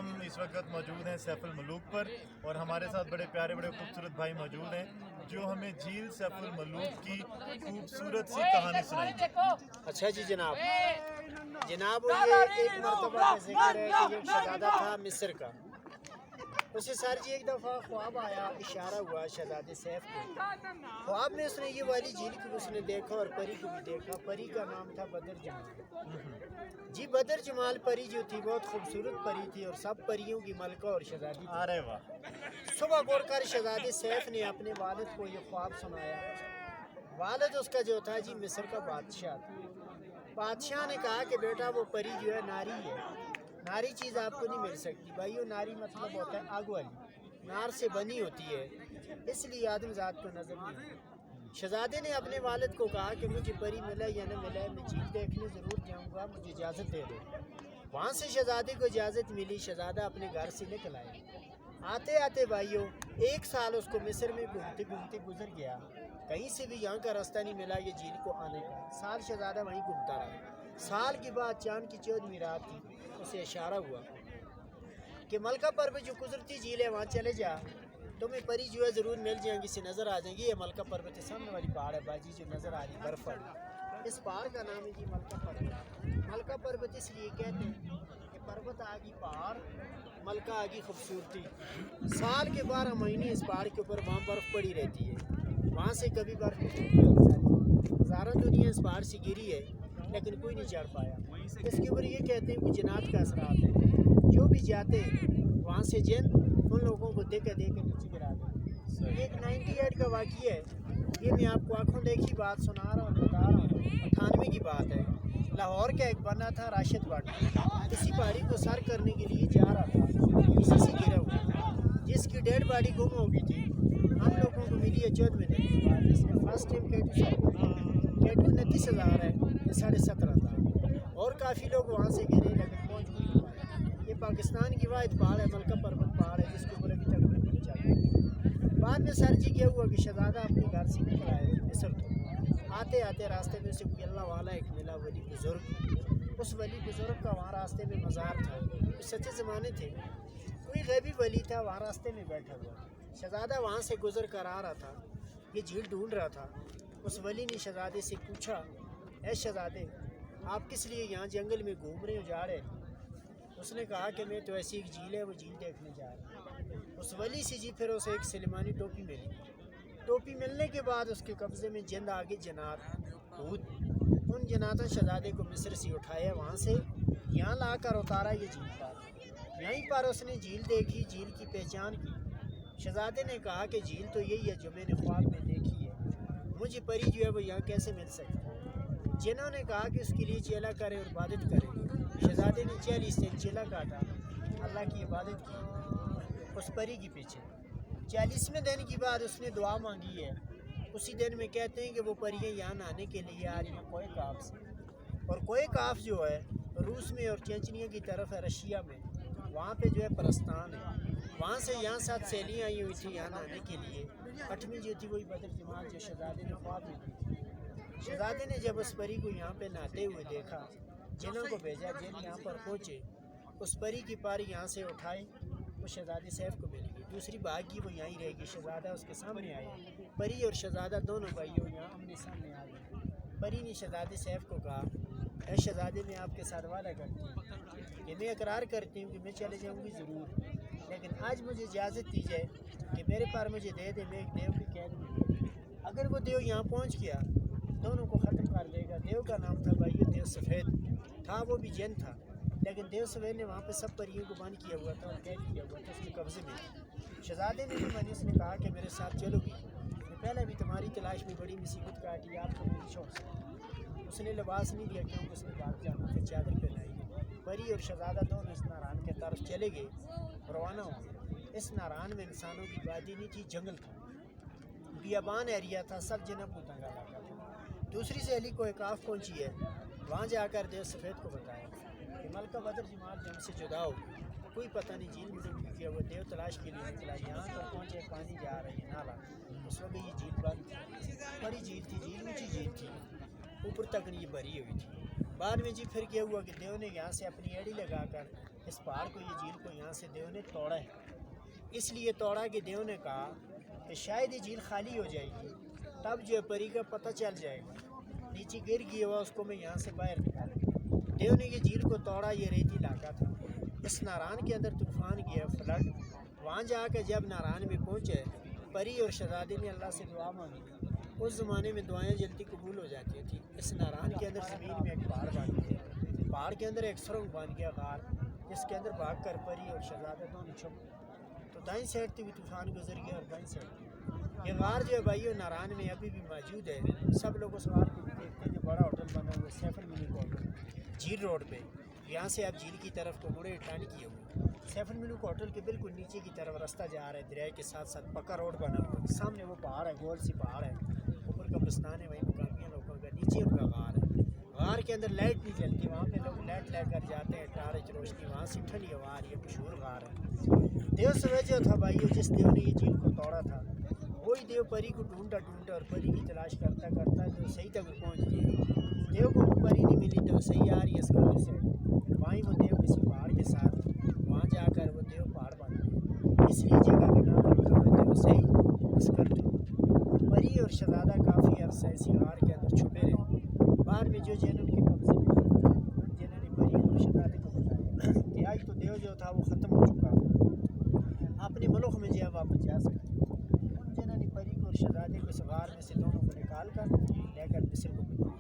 हम इस वक्त मौजूद हैं सैफुल मलूक पर और हमारे साथ बड़े प्यारे बड़े खूबसूरत भाई मौजूद हैं जो हमें झील सैफुल मलूक की खूबसूरत सी कहानी सुनाएंगे। अच्छा जी जनाब, ये एक मरतबा का जिक्र है कि एक शहजादा था मिस्र का। उसे सर जी एक दफ़ा ख्वाब आया, इशारा हुआ शहजादे सैफ को। ख्वाब में उसने ये वाली झील को उसने देखा और परी को भी देखा। परी का नाम था बदर जमाल। जी बदर जमाल परी जो थी बहुत खूबसूरत परी थी और सब परियों की मलका और शहजादी। अरे वाह। सुबह उठकर शहजादे सैफ ने अपने वालिद को ये ख्वाब सुनाया। वालिद उसका जो था जी मिस्र का बादशाह था। बादशाह ने कहा कि बेटा वो परी जो है नारी है, नारी चीज़ आपको नहीं मिल सकती। भाइयों नारी मतलब होता है आग वाली, नार से बनी होती है, इसलिए आदमजात को नजर नहीं है। शहजादे ने अपने वालिद को कहा कि मुझे परी मिला या न मिला, मैं झील देखने ज़रूर जाऊंगा, मुझे इजाज़त दे दो। वहाँ से शहजादे को इजाज़त मिली। शहजादा अपने घर से निकल आए। आते आते भाइयों 1 साल उसको मिस्र में घूमते घूमते गुजर गया। कहीं से भी यहाँ का रास्ता नहीं मिला ये झील को आने का। साल शहजादा वहीं घूमता रहा। साल के बाद चांद की 14वीं रात थी। उसे इशारा हुआ कि मलका पर्वत जो गुजरती झील है वहाँ चले जा, तुम्हें परी जो है ज़रूर मिल जाएंगी, से नज़र आ जाएंगी। ये मलका पर्वत है, सामने वाली पहाड़ है बाजी जो नज़र आ रही बर्फ़ वाली। इस पहाड़ का नाम है जी मलका पर्वत। मलका पर्वत इसलिए कहते हैं कि पर्वत आगी पहाड़, मलका आगी खूबसूरती। साल के 12 महीने इस पहाड़ के ऊपर वहाँ बर्फ़ पड़ी रहती है, वहाँ से कभी बर्फ़ नहीं। हज़ारों दुनिया इस पहाड़ से गिरी है लेकिन कोई नहीं चढ़ पाया। इसके ऊपर ये कहते हैं कि जन्नत का असरात है, जो भी जाते वहाँ से जिन उन लोगों को दे के नीचे गिरा दे। एक 98 का वाक़या है, ये मैं आपको आंखों देखी बात सुना रहा हूँ, बता रहा हूँ। 98 की बात है। लाहौर का एक बना था राशिद भट्ट, इसी पहाड़ी को सर करने के लिए जा रहा था, इसी से गिरा हुआ, जिसकी डेड बॉडी गुम हो गई थी। हम लोगों को मिली है 14 महीने के बाद। इसने फर्स्ट टाइम केटू 29,000 है, 17.5 था और काफ़ी लोग वहाँ से गिरे लेकिन पहुँच नहीं पाए। ये पाकिस्तान की वाहिद पहाड़ है, मलका पर्वत पहाड़ है, जिसके ऊपर अभी तक नहीं चलता। बाद में सर जी क्या हुआ कि शहजादा अपने घर से निकल आए मिस्र को। आते आते रास्ते में से कोई अल्लाह वाला एक मिला, वली बुज़ुर्ग। उस वली बुज़ुर्ग का वहाँ रास्ते में मज़ार था। तो सच्चे ज़माने थे, कोई गैबी वली था वहाँ रास्ते में बैठा हुआ। शहजादा वहाँ से गुजर कर आ रहा था, ये झील ढूंढ रहा था। उस वली ने शहजादे से पूछा, ऐ शहजादे आप किस लिए यहाँ जंगल में घूम रहे हो, जा रहे हैं? उसने कहा कि मैं तो ऐसी एक झील है वो झील देखने जा रहा हूँ। उस वली से जी फिर उसे एक सलेमानी टोपी मिली। टोपी मिलने के बाद उसके कब्ज़े में जिंद आगे जनात भूत। उन जनातों शहजादे को मिस्र से उठाया, वहाँ से यहाँ ला कर उतारा ये झील पर। यहीं पर उसने झील देखी, झील की पहचान की। शहजादे ने कहा कि झील तो यही है जो मैंने ख्वाब में देखी है, मुझे परी जो है वो यहाँ कैसे मिल सकती है? जिन्होंने कहा कि उसके लिए चेला करे और इबादत करे। शहजादे ने 40 दिन चेला काटा, अल्लाह की इबादत की उस परी के पीछे। 40वें दिन की बाद उसने दुआ मांगी है। उसी दिन में कहते हैं कि वो परियां यहाँ नहाने के लिए आ रही हैं कोई काफ से। और कोई काफ जो है रूस में और चेचनिया की तरफ है, रशिया में, वहाँ पे जो है परस्तान है। वहाँ से यहाँ 7 सहेलियाँ आई हुई थी यहाँ नहाने के लिए। 8वीं जो थी वही बदर जमाल जो शहजादे ने ख्वाब में की। शहजादे ने जब उस परी को यहाँ पे नहाते हुए देखा, जिनों को भेजा, जिन यहाँ पर पहुँचे, उस परी की पारी यहाँ से उठाए वो शहजादे सैफ को मिल गई। दूसरी भाग की वो यहीं रहेगी। शहजादा उसके सामने आए, परी और शहजादा दोनों भाइयों यहाँ आमने सामने आ गए। परी ने शहजादे सैफ को कहा, ऐ शहजादे मैं आपके साथ वादा करती हूँ कि मैं इकरार करती हूँ कि मैं चले जाऊँगी ज़रूर, लेकिन आज मुझे इजाज़त दी जाए कि मेरे पार मुझे दे दे, मैं एक देव की कैद में। अगर वो देव यहाँ पहुँच गया दोनों को ख़त्म कर देगा। देव का नाम था भाई देव सफ़ेद था, वो भी जन था, लेकिन देव सफ़ेद ने वहाँ पे सब परियों को बंद किया हुआ था और कैद किया हुआ था उसके कब्ज़े में। शहजादे ने भी मैंने उसने कहा कि मेरे साथ चलोगी, मैं पहले भी तुम्हारी तलाश में बड़ी मुसीबत काटी, आपको मेरी शौक से। उसने लिबास नहीं दिया क्योंकि उसने भाग जाना, फिर चादर पहनाई। परी और शहजादा दोनों इस नारायण के तरफ चले गए, रवाना हो गए। इस नारायण में इंसानों की वादी नहीं थी, जंगल था, बियाबान एरिया था, सब जना पूतंगा लगा था। दूसरी सहेली को एकाफ पहुंची है, वहाँ जाकर देव सफ़ेद को बताया कि मलका बदर जमाल जंग से जुदा हो, कोई पता नहीं झील में डूब गया। वो देव तलाश के लिए निकला, यहाँ पर पहुँचे, पानी जा रही है नाला। उस वक्त ये झील बंद थी, बड़ी झील थी, झील ऊँची झील थी, ऊपर तक नहीं भरी हुई थी। बाद में जी फिर क्या हुआ कि देव ने यहाँ से अपनी एड़ी लगाकर اس پہاڑ کو یہ جھیل کو یہاں سے دیو نے توڑا ہے. اس لیے توڑا کہ دیو نے کہا کہ شاید یہ جھیل خالی ہو جائے گی, تب جو ہے پری کا پتہ چل جائے گا, نیچے گر گیا ہوا اس کو میں یہاں سے باہر نکالوں. دیو نے یہ جھیل کو توڑا, یہ ریتی علاقہ تھا. اس ناران کے اندر طوفان گیا, فلڈ. وہاں جا کے جب ناران میں پہنچے, پری اور شہزادے نے اللہ سے دعا مانگی. اس زمانے میں دعائیں جلدی قبول ہو جاتی تھیں. اس ناران کے اندر زمین میں ایک پہاڑ بن گیا, پہاڑ کے اندر ایک سرنگ بن گیا, غار, جس کے اندر بھاگ کر پری اور شہزادہ دونوں چھپ. تو دائیں سائڈ سے بھی طوفان گزر گیا اور بائیں سائڈ. یہ غار جو ہے بھائیو ناران میں ابھی بھی موجود ہے. سب لوگ اس غار کو بھی دیکھتے ہیں. جو بڑا ہوٹل بنا ہوا ہے سیف الملوک ہوٹل, جھیل روڈ پہ. یہاں سے آپ جھیل کی طرف کو مڑے ٹرن کیے ہوئے. سیف الملوک ہوٹل کے بالکل نیچے کی طرف راستہ جا رہا ہے, دریا کے ساتھ ساتھ پکا روڈ بنا ہوا ہے. سامنے وہ پہاڑ ہے, گول سی پہاڑ ہے, اوپر قبرستان ہے, وہیں مقامی لوگوں کا, نیچے ان کا غار ہے. غار کے اندر لائٹ نہیں جلتی, وہاں پہ لوگ لائٹ لے کر جاتے ہیں, ٹارچ روشنی. وہاں سے ٹھنڈی ہوا آ رہی ہے, مشہور غار ہے. دیو سویجو تھا بھائیو, جس دیو نے یہ جھیل کو توڑا تھا, وہی دیو پری کو ڈھونڈا ڈھونڈا اور پری کی تلاش کرتا کرتا جو صحیح تک پہنچ گیا. دیو کو وہ پری نہیں ملی تو صحیح آ رہی ہے اس کمرے سے. وہیں وہ دیو کسی پہاڑ کے ساتھ, وہاں جا کر وہ دیو پہاڑ بن گیا. اس لیے جگہ کا نام رکھا ہوا دیو صحیح مسکر. پری اور شہزادہ کافی عرصہ اسی غار کے اندر چھپے رہے. بعد میں جو جنہوں کے قبضے میں, جنہوں نے پری اور شہزادے کو بتایا کہ آج تو دیو جو تھا وہ ختم ہو چکا, اپنے ملک میں جو ہے واپس جا سکتے. ان جنہوں نے پری کو اور شہزادے کو اس غار میں سے دونوں کو نکال کر لے کر مصر کو بھیجا.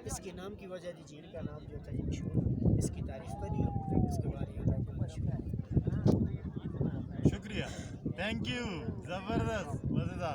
اس کے نام کی وجہ دی جھیل کا نام جو تھا یہ مشہور. اس کی تعریف پری اور اس کے بارے میں شکریہ, تھینک یو, زبردست, مزیدار.